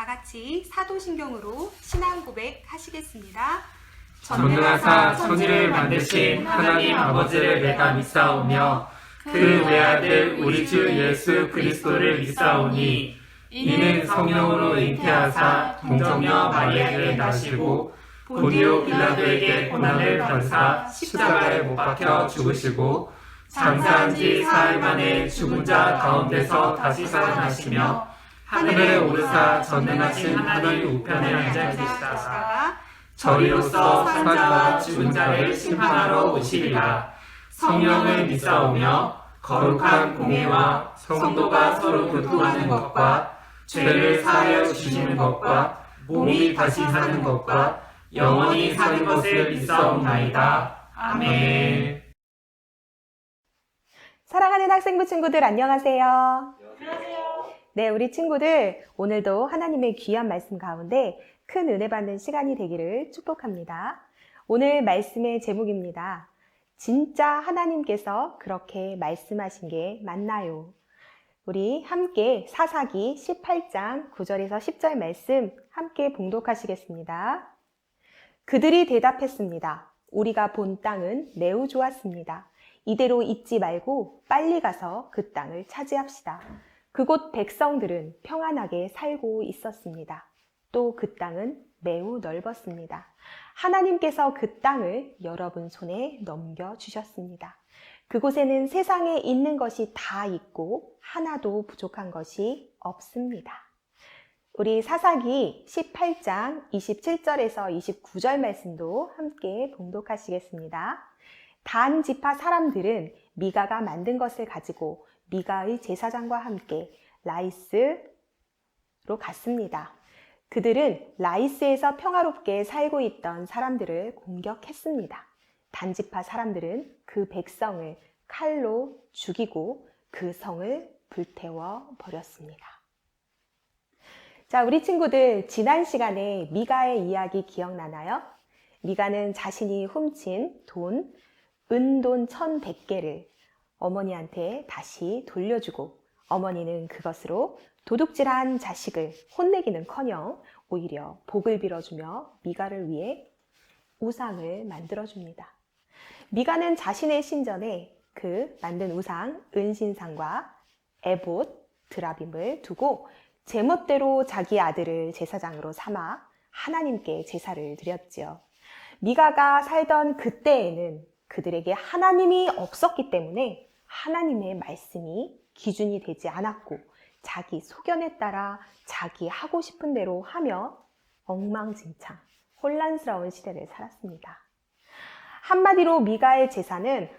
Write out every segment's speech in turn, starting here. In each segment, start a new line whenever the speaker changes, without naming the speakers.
같이 사도신경으로 신앙 고백 하시겠습니다.
전능하사 천지를 만드신 하나님 아버지를 내가 믿사오며 그 외아들 우리 주 예수 그리스도를 믿사오니 이는 성령으로 잉태하사 동정녀 마리아에게 나시고 본디오 빌라도에게 고난을 받으사 십자가에 못 박혀 죽으시고 장사한 지 사흘 만에 죽은 자 가운데서 다시 살아나시며 하늘에 오르사 전능하신 하나님 우편에 앉아 계시다가 저리로서 산자와 죽은 자를 심판하러 오시리라. 성령을 믿사오며 거룩한 공예와 성도가 서로 교통하는 것과 죄를 사하여 주시는 것과 몸이 다시 사는 것과 영원히 사는 것을 믿사옵나이다. 아멘.
사랑하는 학생부 친구들 안녕하세요.
안녕하세요.
네, 우리 친구들 오늘도 하나님의 귀한 말씀 가운데 큰 은혜 받는 시간이 되기를 축복합니다. 오늘 말씀의 제목입니다. 진짜 하나님께서 그렇게 말씀하신 게 맞나요? 우리 함께 사사기 18장 9절에서 10절 말씀 함께 봉독하시겠습니다. 그들이 대답했습니다. 우리가 본 땅은 매우 좋았습니다. 이대로 있지 말고 빨리 가서 그 땅을 차지합시다. 그곳 백성들은 평안하게 살고 있었습니다. 또 그 땅은 매우 넓었습니다. 하나님께서 그 땅을 여러분 손에 넘겨주셨습니다. 그곳에는 세상에 있는 것이 다 있고 하나도 부족한 것이 없습니다. 우리 사사기 18장 27절에서 29절 말씀도 함께 봉독하시겠습니다. 단 지파 사람들은 미가가 만든 것을 가지고 미가의 제사장과 함께 라이스로 갔습니다. 그들은 라이스에서 평화롭게 살고 있던 사람들을 공격했습니다. 단지파 사람들은 그 백성을 칼로 죽이고 그 성을 불태워 버렸습니다. 자, 우리 친구들 지난 시간에 미가의 이야기 기억나나요? 미가는 자신이 훔친 돈, 은돈 1,100개를 어머니한테 다시 돌려주고 어머니는 그것으로 도둑질한 자식을 혼내기는커녕 오히려 복을 빌어주며 미가를 위해 우상을 만들어줍니다. 미가는 자신의 신전에 그 만든 우상 은신상과 에봇, 드라빔을 두고 제멋대로 자기 아들을 제사장으로 삼아 하나님께 제사를 드렸지요. 미가가 살던 그때에는 그들에게 하나님이 없었기 때문에 하나님의 말씀이 기준이 되지 않았고 자기 소견에 따라 자기 하고 싶은 대로 하며 엉망진창, 혼란스러운 시대를 살았습니다. 한마디로 미가의 제사는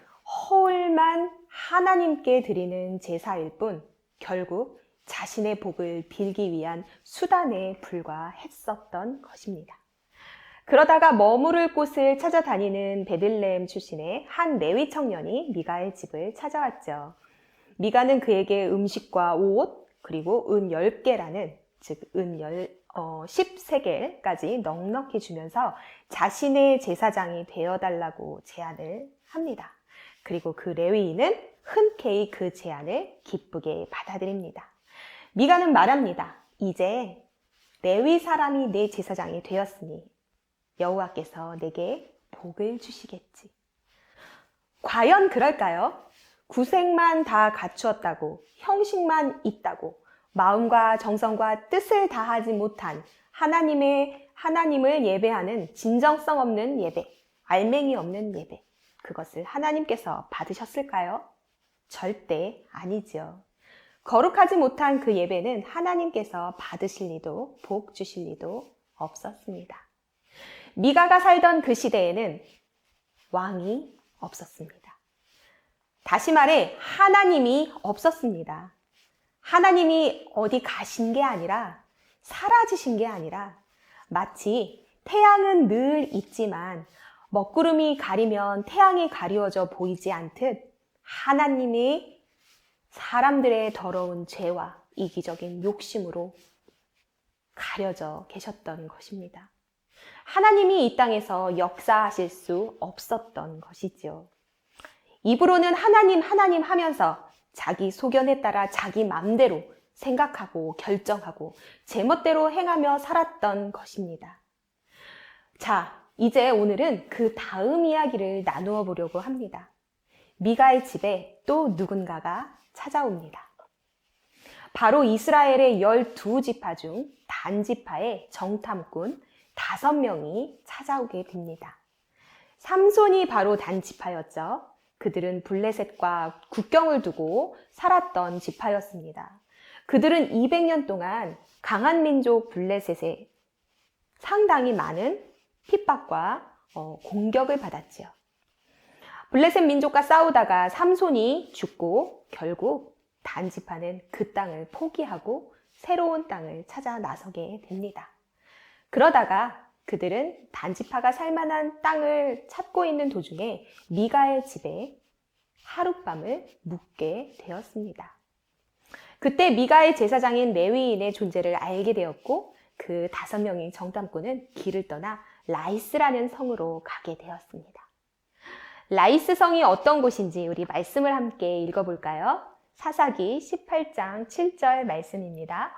허울만 하나님께 드리는 제사일 뿐 결국 자신의 복을 빌기 위한 수단에 불과했었던 것입니다. 그러다가 머무를 곳을 찾아다니는 베들레헴 출신의 한 레위 청년이 미가의 집을 찾아왔죠. 미가는 그에게 음식과 옷, 그리고 은 10개라는, 즉 은 10세겔까지 넉넉히 주면서 자신의 제사장이 되어달라고 제안을 합니다. 그리고 그 레위인은 흔쾌히 그 제안을 기쁘게 받아들입니다. 미가는 말합니다. 이제 레위 사람이 내 제사장이 되었으니 여호와께서 내게 복을 주시겠지. 과연 그럴까요? 구색만 다 갖추었다고, 형식만 있다고, 마음과 정성과 뜻을 다하지 못한 하나님을 예배하는 진정성 없는 예배, 알맹이 없는 예배, 그것을 하나님께서 받으셨을까요? 절대 아니죠. 거룩하지 못한 그 예배는 하나님께서 받으실 리도 복 주실 리도 없었습니다. 미가가 살던 그 시대에는 왕이 없었습니다. 다시 말해 하나님이 없었습니다. 하나님이 어디 가신 게 아니라 사라지신 게 아니라 마치 태양은 늘 있지만 먹구름이 가리면 태양이 가리워져 보이지 않듯 하나님이 사람들의 더러운 죄와 이기적인 욕심으로 가려져 계셨던 것입니다. 하나님이 이 땅에서 역사하실 수 없었던 것이지요. 입으로는 하나님 하면서 자기 소견에 따라 자기 맘대로 생각하고 결정하고 제멋대로 행하며 살았던 것입니다. 자, 이제 오늘은 그 다음 이야기를 나누어 보려고 합니다. 미가의 집에 또 누군가가 찾아옵니다. 바로 이스라엘의 12지파 중 단지파의 정탐꾼 5명이 찾아오게 됩니다. 삼손이 바로 단지파였죠. 그들은 블레셋과 국경을 두고 살았던 지파였습니다. 그들은 200년 동안 강한 민족 블레셋에 상당히 많은 핍박과 공격을 받았지요. 블레셋 민족과 싸우다가 삼손이 죽고 결국 단지파는 그 땅을 포기하고 새로운 땅을 찾아 나서게 됩니다. 그러다가 그들은 단지파가 살만한 땅을 찾고 있는 도중에 미가의 집에 하룻밤을 묵게 되었습니다. 그때 미가의 제사장인 레위인의 존재를 알게 되었고 그 5명의 정탐꾼은 길을 떠나 라이스라는 성으로 가게 되었습니다. 라이스 성이 어떤 곳인지 우리 말씀을 함께 읽어볼까요? 사사기 18장 7절 말씀입니다.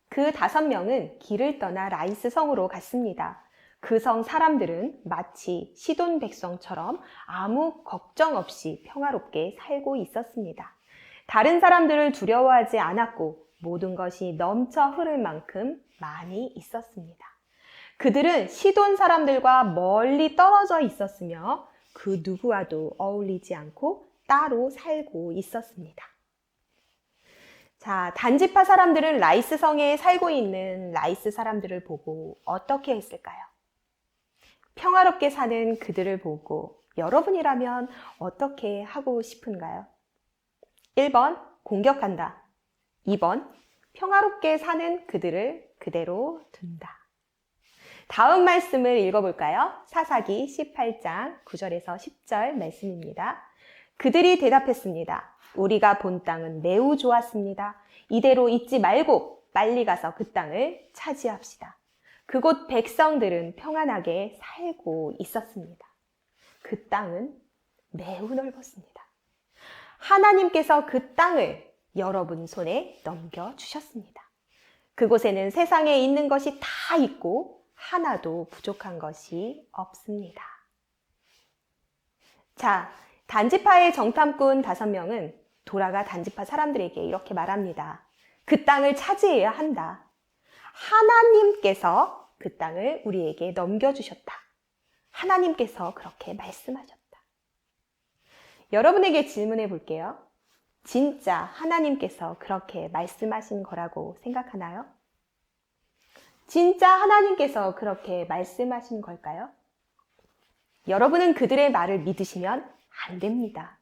그 5명은 길을 떠나 라이스 성으로 갔습니다. 그 성 사람들은 마치 시돈 백성처럼 아무 걱정 없이 평화롭게 살고 있었습니다. 다른 사람들을 두려워하지 않았고 모든 것이 넘쳐 흐를 만큼 많이 있었습니다. 그들은 시돈 사람들과 멀리 떨어져 있었으며 그 누구와도 어울리지 않고 따로 살고 있었습니다. 자, 단지파 사람들은 라이스 성에 살고 있는 라이스 사람들을 보고 어떻게 했을까요? 평화롭게 사는 그들을 보고 여러분이라면 어떻게 하고 싶은가요? 1번, 공격한다. 2번, 평화롭게 사는 그들을 그대로 둔다. 다음 말씀을 읽어볼까요? 사사기 18장 9절에서 10절 말씀입니다. 그들이 대답했습니다. 우리가 본 땅은 매우 좋았습니다. 이대로 있지 말고 빨리 가서 그 땅을 차지합시다. 그곳 백성들은 평안하게 살고 있었습니다. 그 땅은 매우 넓었습니다. 하나님께서 그 땅을 여러분 손에 넘겨주셨습니다. 그곳에는 세상에 있는 것이 다 있고 하나도 부족한 것이 없습니다. 자, 단지파의 정탐꾼 5명은 돌아가 단지파 사람들에게 이렇게 말합니다. 그 땅을 차지해야 한다. 하나님께서 그 땅을 우리에게 넘겨주셨다. 하나님께서 그렇게 말씀하셨다. 여러분에게 질문해 볼게요. 진짜 하나님께서 그렇게 말씀하신 거라고 생각하나요? 진짜 하나님께서 그렇게 말씀하신 걸까요? 여러분은 그들의 말을 믿으시면 안 됩니다.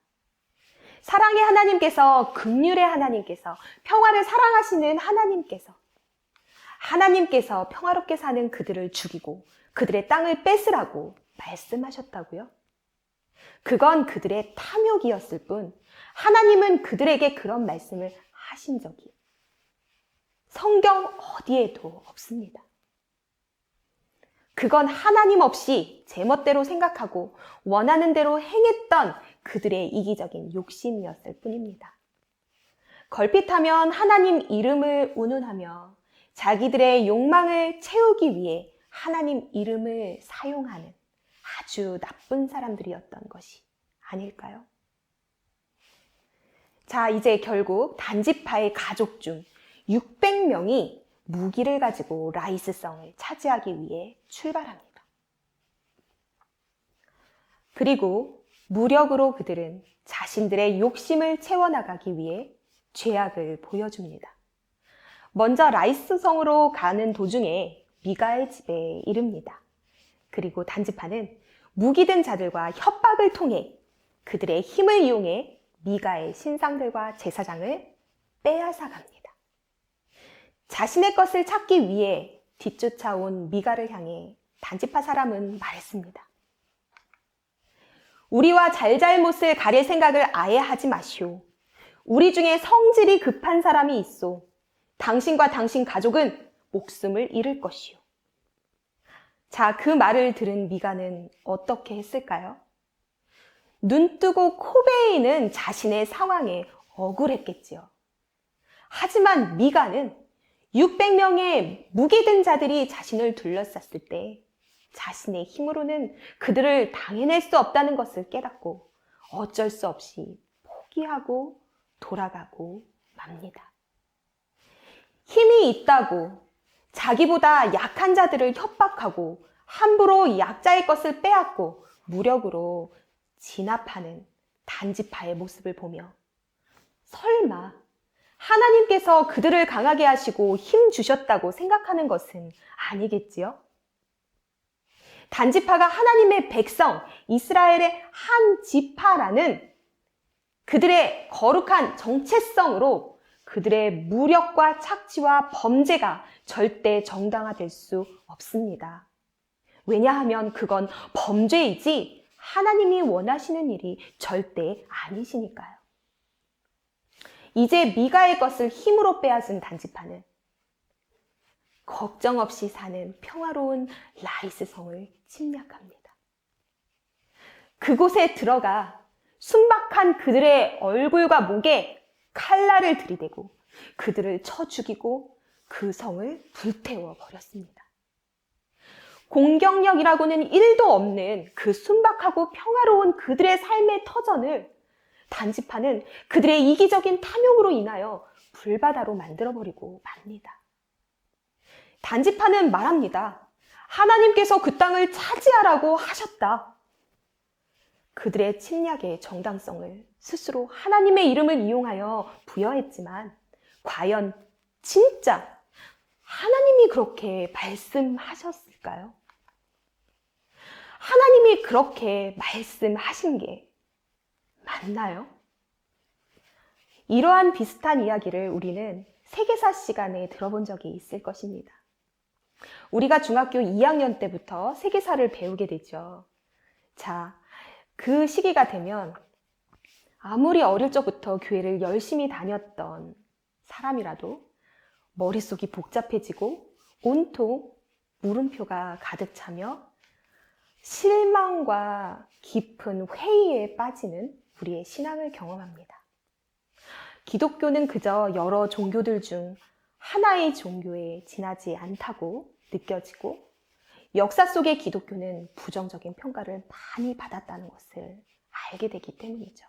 사랑의 하나님께서, 긍휼의 하나님께서, 평화를 사랑하시는 하나님께서 평화롭게 사는 그들을 죽이고 그들의 땅을 뺏으라고 말씀하셨다고요? 그건 그들의 탐욕이었을 뿐 하나님은 그들에게 그런 말씀을 하신 적이 성경 어디에도 없습니다. 그건 하나님 없이 제멋대로 생각하고 원하는 대로 행했던 그들의 이기적인 욕심이었을 뿐입니다. 걸핏하면 하나님 이름을 운운하며 자기들의 욕망을 채우기 위해 하나님 이름을 사용하는 아주 나쁜 사람들이었던 것이 아닐까요? 자, 이제 결국 단지파의 가족 중 600명이 무기를 가지고 라이스성을 차지하기 위해 출발합니다. 그리고 무력으로 그들은 자신들의 욕심을 채워나가기 위해 죄악을 보여줍니다. 먼저 라이스성으로 가는 도중에 미가의 집에 이릅니다. 그리고 단지파는 무기든 자들과 협박을 통해 그들의 힘을 이용해 미가의 신상들과 제사장을 빼앗아 갑니다. 자신의 것을 찾기 위해 뒤쫓아온 미가를 향해 단지파 사람은 말했습니다. 우리와 잘잘못을 가릴 생각을 아예 하지 마시오. 우리 중에 성질이 급한 사람이 있소. 당신과 당신 가족은 목숨을 잃을 것이오. 자, 그 말을 들은 미가는 어떻게 했을까요? 눈뜨고 코 베이는 자신의 상황에 억울했겠지요. 하지만 미가는 600명의 무기든 자들이 자신을 둘러쌌을 때 자신의 힘으로는 그들을 당해낼 수 없다는 것을 깨닫고 어쩔 수 없이 포기하고 돌아가고 맙니다. 힘이 있다고 자기보다 약한 자들을 협박하고 함부로 약자의 것을 빼앗고 무력으로 진압하는 단지파의 모습을 보며 설마 하나님께서 그들을 강하게 하시고 힘 주셨다고 생각하는 것은 아니겠지요? 단지파가 하나님의 백성, 이스라엘의 한 지파라는 그들의 거룩한 정체성으로 그들의 무력과 착취와 범죄가 절대 정당화될 수 없습니다. 왜냐하면 그건 범죄이지 하나님이 원하시는 일이 절대 아니시니까요. 이제 미가의 것을 힘으로 빼앗은 단지파는 걱정 없이 사는 평화로운 라이스 성을 침략합니다. 그곳에 들어가 순박한 그들의 얼굴과 목에 칼날을 들이대고 그들을 쳐 죽이고 그 성을 불태워 버렸습니다. 공격력이라고는 1도 없는 그 순박하고 평화로운 그들의 삶의 터전을 단지파는 그들의 이기적인 탐욕으로 인하여 불바다로 만들어버리고 맙니다. 단지파는 말합니다. 하나님께서 그 땅을 차지하라고 하셨다. 그들의 침략의 정당성을 스스로 하나님의 이름을 이용하여 부여했지만 과연 진짜 하나님이 그렇게 말씀하셨을까요? 하나님이 그렇게 말씀하신 게 맞나요? 이러한 비슷한 이야기를 우리는 세계사 시간에 들어본 적이 있을 것입니다. 우리가 중학교 2학년 때부터 세계사를 배우게 되죠. 자, 그 시기가 되면 아무리 어릴 적부터 교회를 열심히 다녔던 사람이라도 머릿속이 복잡해지고 온통 물음표가 가득 차며 실망과 깊은 회의에 빠지는 우리의 신앙을 경험합니다. 기독교는 그저 여러 종교들 중 하나의 종교에 지나지 않다고 느껴지고 역사 속의 기독교는 부정적인 평가를 많이 받았다는 것을 알게 되기 때문이죠.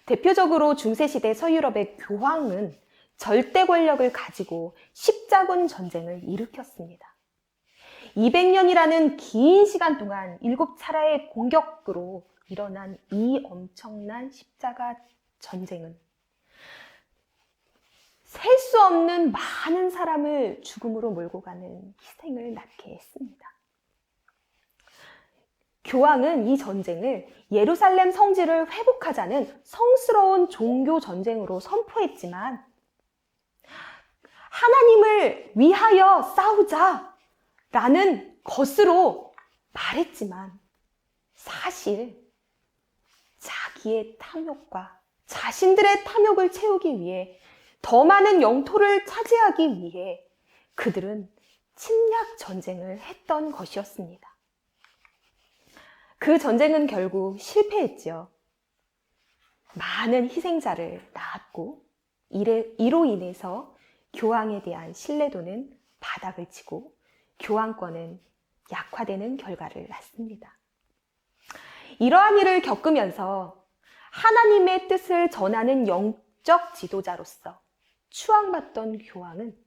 대표적으로 중세시대 서유럽의 교황은 절대 권력을 가지고 십자군 전쟁을 일으켰습니다. 200년이라는 긴 시간 동안 7차례의 공격으로 일어난 이 엄청난 십자가 전쟁은 셀 수 없는 많은 사람을 죽음으로 몰고 가는 희생을 낳게 했습니다. 교황은 이 전쟁을 예루살렘 성지를 회복하자는 성스러운 종교 전쟁으로 선포했지만 하나님을 위하여 싸우자라는 것으로 말했지만 사실 자기의 탐욕과 자신들의 탐욕을 채우기 위해 더 많은 영토를 차지하기 위해 그들은 침략 전쟁을 했던 것이었습니다. 그 전쟁은 결국 실패했지요. 많은 희생자를 낳았고 이로 인해서 교황에 대한 신뢰도는 바닥을 치고 교황권은 약화되는 결과를 낳습니다. 이러한 일을 겪으면서 하나님의 뜻을 전하는 영적 지도자로서 추앙받던 교황은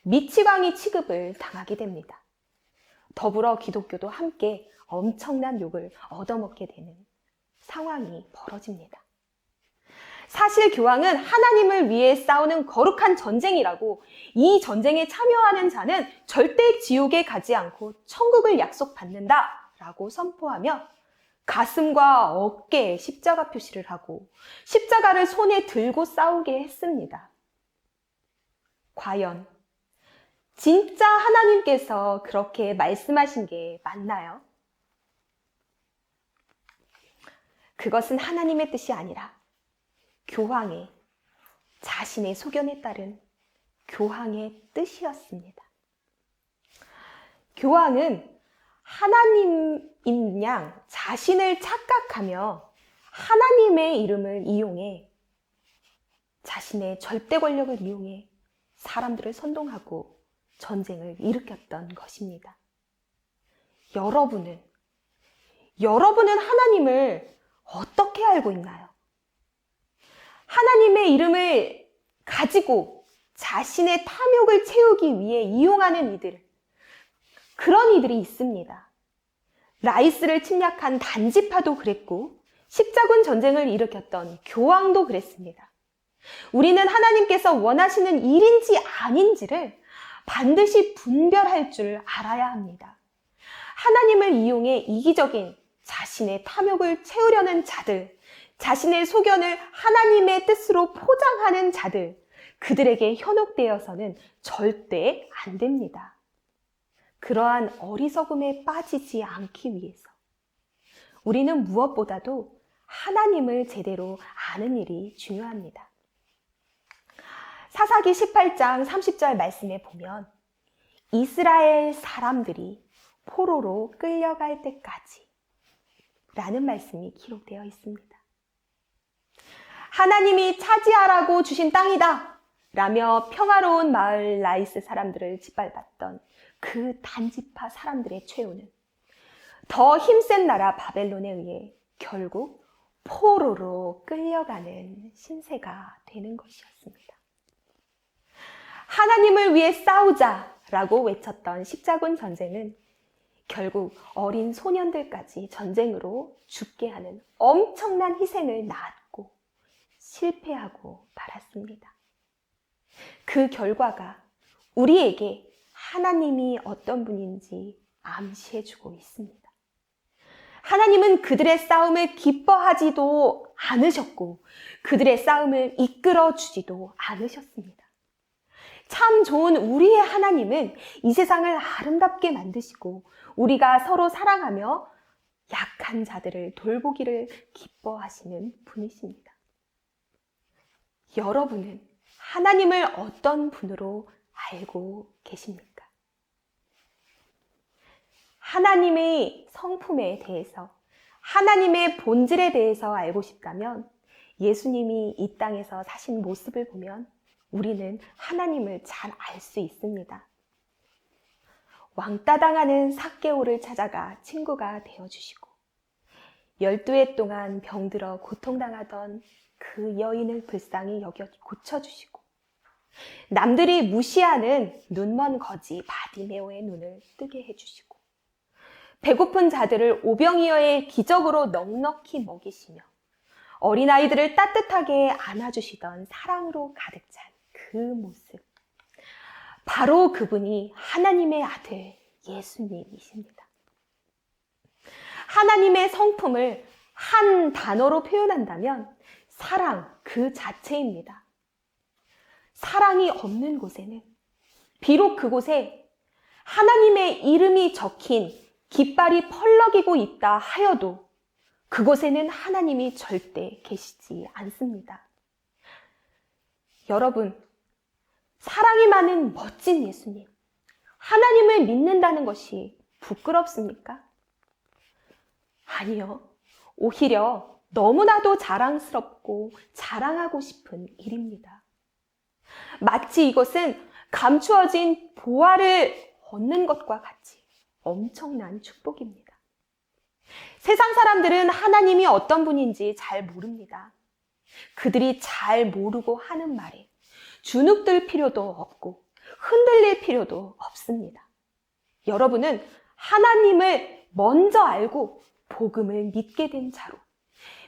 미치광이 취급을 당하게 됩니다. 더불어 기독교도 함께 엄청난 욕을 얻어먹게 되는 상황이 벌어집니다. 사실 교황은 하나님을 위해 싸우는 거룩한 전쟁이라고 이 전쟁에 참여하는 자는 절대 지옥에 가지 않고 천국을 약속받는다라고 선포하며 가슴과 어깨에 십자가 표시를 하고 십자가를 손에 들고 싸우게 했습니다. 과연 진짜 하나님께서 그렇게 말씀하신 게 맞나요? 그것은 하나님의 뜻이 아니라 교황의 자신의 소견에 따른 교황의 뜻이었습니다. 교황은 하나님인 양 자신을 착각하며 하나님의 이름을 이용해 자신의 절대 권력을 이용해 사람들을 선동하고 전쟁을 일으켰던 것입니다. 여러분은 하나님을 어떻게 알고 있나요? 하나님의 이름을 가지고 자신의 탐욕을 채우기 위해 이용하는 그런 이들이 있습니다. 라이스를 침략한 단지파도 그랬고 십자군 전쟁을 일으켰던 교황도 그랬습니다. 우리는 하나님께서 원하시는 일인지 아닌지를 반드시 분별할 줄 알아야 합니다. 하나님을 이용해 이기적인 자신의 탐욕을 채우려는 자들, 자신의 소견을 하나님의 뜻으로 포장하는 자들, 그들에게 현혹되어서는 절대 안 됩니다. 그러한 어리석음에 빠지지 않기 위해서 우리는 무엇보다도 하나님을 제대로 아는 일이 중요합니다. 사사기 18장 30절 말씀에 보면 이스라엘 사람들이 포로로 끌려갈 때까지 라는 말씀이 기록되어 있습니다. 하나님이 차지하라고 주신 땅이다 라며 평화로운 마을 라이스 사람들을 짓밟았던 그 단지파 사람들의 최후는 더 힘센 나라 바벨론에 의해 결국 포로로 끌려가는 신세가 되는 것이었습니다. 하나님을 위해 싸우자라고 외쳤던 십자군 전쟁은 결국 어린 소년들까지 전쟁으로 죽게 하는 엄청난 희생을 낳았고 실패하고 말았습니다. 그 결과가 우리에게 하나님이 어떤 분인지 암시해주고 있습니다. 하나님은 그들의 싸움을 기뻐하지도 않으셨고 그들의 싸움을 이끌어주지도 않으셨습니다. 참 좋은 우리의 하나님은 이 세상을 아름답게 만드시고 우리가 서로 사랑하며 약한 자들을 돌보기를 기뻐하시는 분이십니다. 여러분은 하나님을 어떤 분으로 알고 계십니까? 하나님의 성품에 대해서, 하나님의 본질에 대해서 알고 싶다면 예수님이 이 땅에서 사신 모습을 보면 우리는 하나님을 잘 알 수 있습니다. 왕따 당하는 삭개오를 찾아가 친구가 되어주시고 12해 동안 병들어 고통당하던 그 여인을 불쌍히 여겨 고쳐주시고 남들이 무시하는 눈먼 거지 바디메오의 눈을 뜨게 해주시고 배고픈 자들을 오병이어의 기적으로 넉넉히 먹이시며 어린아이들을 따뜻하게 안아주시던 사랑으로 가득 찬 그 모습, 바로 그분이 하나님의 아들 예수님이십니다. 하나님의 성품을 한 단어로 표현한다면 사랑 그 자체입니다. 사랑이 없는 곳에는 비록 그곳에 하나님의 이름이 적힌 깃발이 펄럭이고 있다 하여도 그곳에는 하나님이 절대 계시지 않습니다. 여러분, 사랑이 많은 멋진 예수님, 하나님을 믿는다는 것이 부끄럽습니까? 아니요. 오히려 너무나도 자랑스럽고 자랑하고 싶은 일입니다. 마치 이것은 감추어진 보화를 얻는 것과 같이 엄청난 축복입니다. 세상 사람들은 하나님이 어떤 분인지 잘 모릅니다. 그들이 잘 모르고 하는 말에 주눅들 필요도 없고 흔들릴 필요도 없습니다. 여러분은 하나님을 먼저 알고 복음을 믿게 된 자로,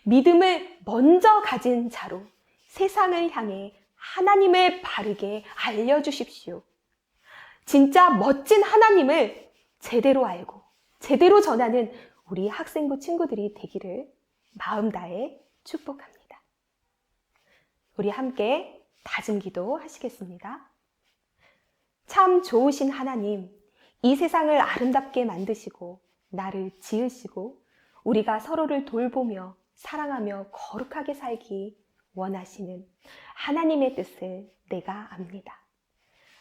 믿음을 먼저 가진 자로 세상을 향해 하나님을 바르게 알려주십시오. 진짜 멋진 하나님을 제대로 알고 제대로 전하는 우리 학생부 친구들이 되기를 마음 다해 축복합니다. 우리 함께 다짐 기도 하시겠습니다. 참 좋으신 하나님, 이 세상을 아름답게 만드시고 나를 지으시고 우리가 서로를 돌보며 사랑하며 거룩하게 살기 원하시는 하나님의 뜻을 내가 압니다.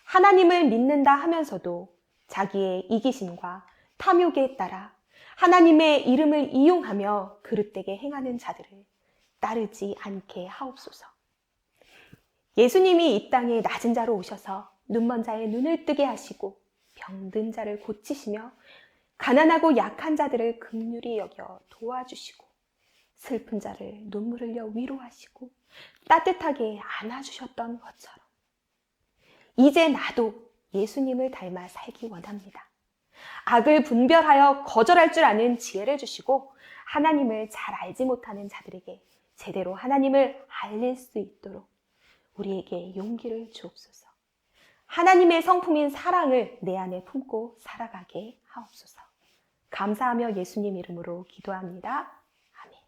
하나님을 믿는다 하면서도 자기의 이기심과 탐욕에 따라 하나님의 이름을 이용하며 그릇되게 행하는 자들을 따르지 않게 하옵소서. 예수님이 이 땅에 낮은 자로 오셔서 눈먼 자의 눈을 뜨게 하시고 병든 자를 고치시며 가난하고 약한 자들을 긍휼히 여겨 도와주시고 슬픈 자를 눈물 흘려 위로하시고 따뜻하게 안아주셨던 것처럼 이제 나도 예수님을 닮아 살기 원합니다. 악을 분별하여 거절할 줄 아는 지혜를 주시고 하나님을 잘 알지 못하는 자들에게 제대로 하나님을 알릴 수 있도록 우리에게 용기를 주옵소서. 하나님의 성품인 사랑을 내 안에 품고 살아가게 하옵소서. 감사하며 예수님 이름으로 기도합니다. 아멘.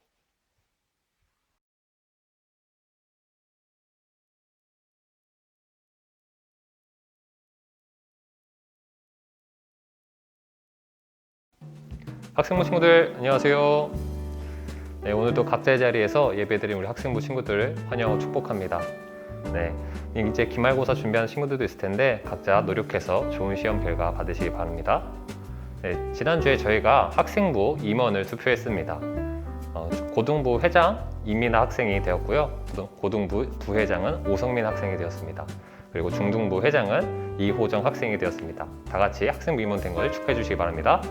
학생부 친구들 안녕하세요. 네, 오늘도 각자의 자리에서 예배드린 우리 학생부 친구들을 환영하고 축복합니다. 네, 이제 기말고사 준비하는 친구들도 있을 텐데 각자 노력해서 좋은 시험 결과 받으시기 바랍니다. 네, 지난주에 저희가 학생부 임원을 투표했습니다. 고등부 회장 이민아 학생이 되었고요. 고등부 부회장은 오성민 학생이 되었습니다. 그리고 중등부 회장은 이호정 학생이 되었습니다. 다 같이 학생부 임원 된 것을 축하해 주시기 바랍니다.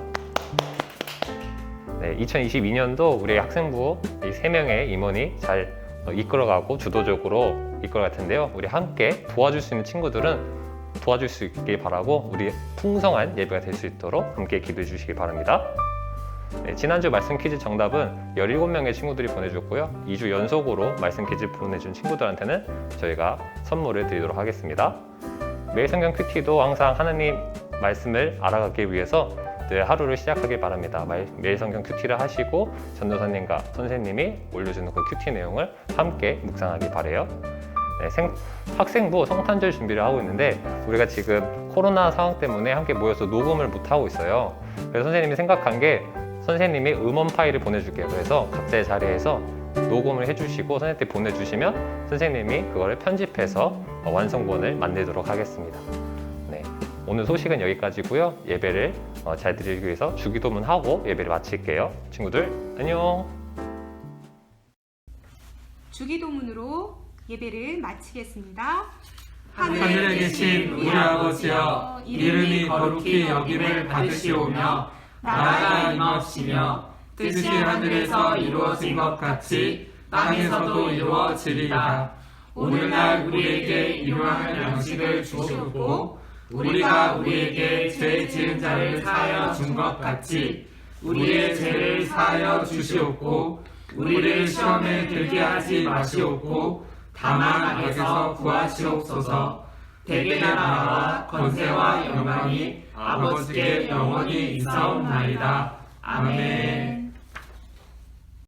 네, 2022년도 우리 학생부 이 3명의 임원이 잘 이끌어가고 주도적으로 이끌어갈 텐데요. 우리 함께 도와줄 수 있는 친구들은 도와줄 수 있길 바라고 우리 풍성한 예배가 될 수 있도록 함께 기도해 주시기 바랍니다. 네, 지난주 말씀 퀴즈 정답은 17명의 친구들이 보내줬고요. 2주 연속으로 말씀 퀴즈 보내준 친구들한테는 저희가 선물을 드리도록 하겠습니다. 매일 성경 큐티도 항상 하나님 말씀을 알아가기 위해서 늘 하루를 시작하길 바랍니다. 매일 성경 큐티를 하시고 전도사님과 선생님이 올려주는 그 큐티 내용을 함께 묵상하길 바라요. 네, 학생부 성탄절 준비를 하고 있는데 우리가 지금 코로나 상황 때문에 함께 모여서 녹음을 못하고 있어요. 그래서 선생님이 생각한 게 선생님이 음원 파일을 보내줄게요. 그래서 각자의 자리에서 녹음을 해주시고 선생님한테 보내주시면 선생님이 그거를 편집해서 완성본을 만들도록 하겠습니다. 네, 오늘 소식은 여기까지고요. 예배를 잘 드리기 위해서 주기도문하고 예배를 마칠게요. 친구들 안녕.
주기도문으로 예배를 마치겠습니다.
하늘에 계신 우리 아버지여, 이름이 거룩히 여김을 받으시오며 나라가 임하옵시며 뜻이 하늘에서 이루어진 것 같이 땅에서도 이루어지리라. 오늘날 우리에게 일용할 양식을 주시옵고 우리가 우리에게 죄 지은 자를 사하여 준 것 같이 우리의 죄를 사하여 주시옵고 우리를 시험에 들게 하지 마시옵고 다만 악에서 구하시옵소서. 대개 나라와 권세와 영광이 아버지께 영원히 있사옵나이다. 아멘.